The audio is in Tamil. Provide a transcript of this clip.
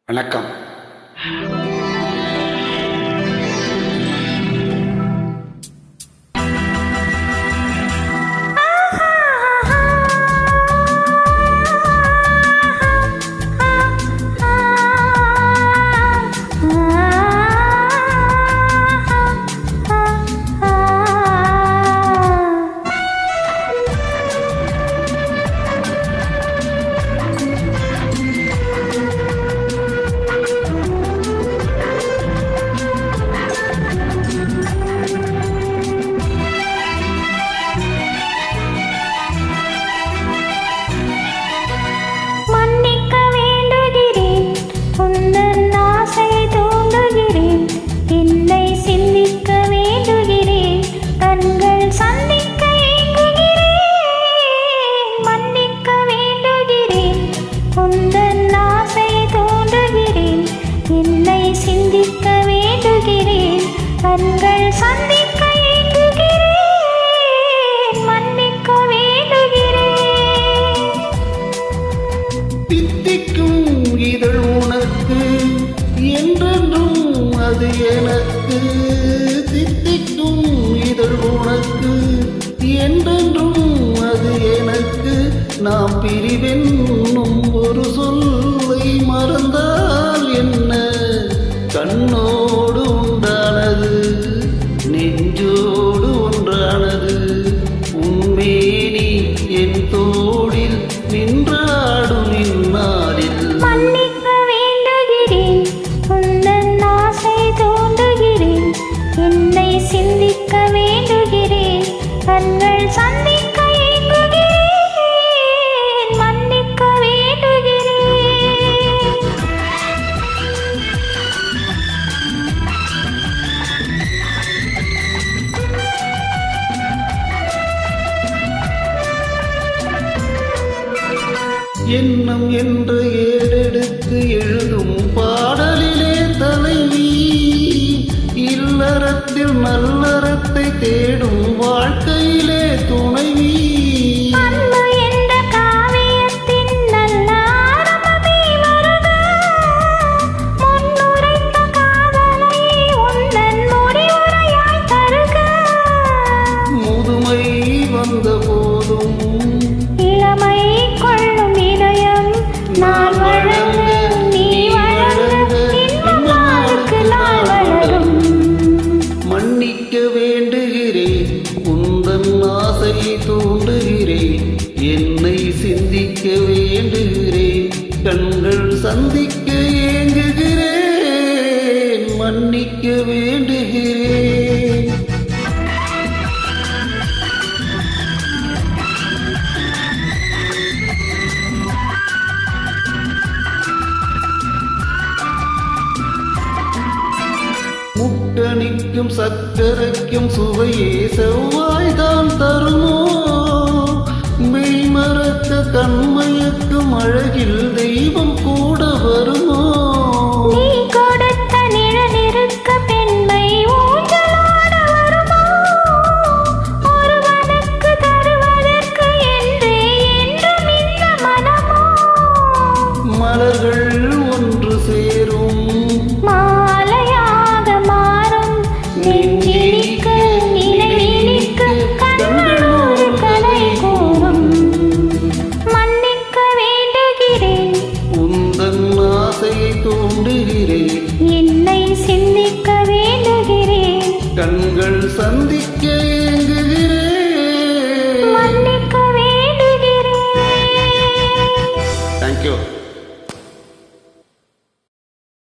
வணக்கம். என்றென்றும் அது எனக்கு தித்திக்கும் இதழ் உனக்கு என்றென்றும் அது எனக்கு நாம் பிரிவென்னும் ஒரு சொல்லை மறந்தால் என்ன கண்ணோடு உண்டானது நெஞ்சோடு ஒன்றானது உன்மேனி என் தோளில் நின்றாடும் நின்னாளில் சிந்திக்க வேண்டுகிறேன் கண்கள் சந்திக்க ஏங்குகிறேன் மன்னிக்க வேண்டுகிறேன். எண்ணம் என்ற ஏடெடுத்து எழுதும் பாடலிலே தலைவி இல்லறத்தில் நல்லறத்தை தேடும் வாழ்க்கையிலே துணைவி முதுமை வந்த போதும் இளமை கொள்ளும் இதயம் நான் வழங்க நீ வழங்க இன்பமாருக்கு நான் வளரும். மன்னிக்க வேண்டுகிறேன் உந்தன் ஆசையை தூண்டுகிறேன் என்னை சிந்திக்க வேண்டுகிறேன் கண்கள் சந்திக்க ஏங்குகிறேன் மன்னிக்க வேண்டுகிறேன். முக்கணிக்கும் சக்கரைக்கும் சுவையே செவ்வாய்தான் தருமோ மெய்மறக்க கண்மயக்கும் அழகில் தெய்வம் கூட வருமோ நீ கொடுத்த நிழலிருக்க பெண்மை ஊஞ்சலாட வருமோ ஒருவனுக்கு தருவதற்கு என்றே என்றும் இந்த மனமோ மலர்கள் ஒன்று சேரும் மாலையாக மாறும் நெஞ்சினிக்க நினைவினிக்க கண்கள் ஒரு கதை கூறும். மன்னிக்க வேண்டுகிறேன் உந்தன் ஆசையை தூண்டுகிறேன் என்னை சிந்திக்க வேண்டுகிறேன் கண்கள் சந்திக்க ஏங்குகிறேன் மன்னிக்க வேண்டுகிறேன். தேங்க்யூ.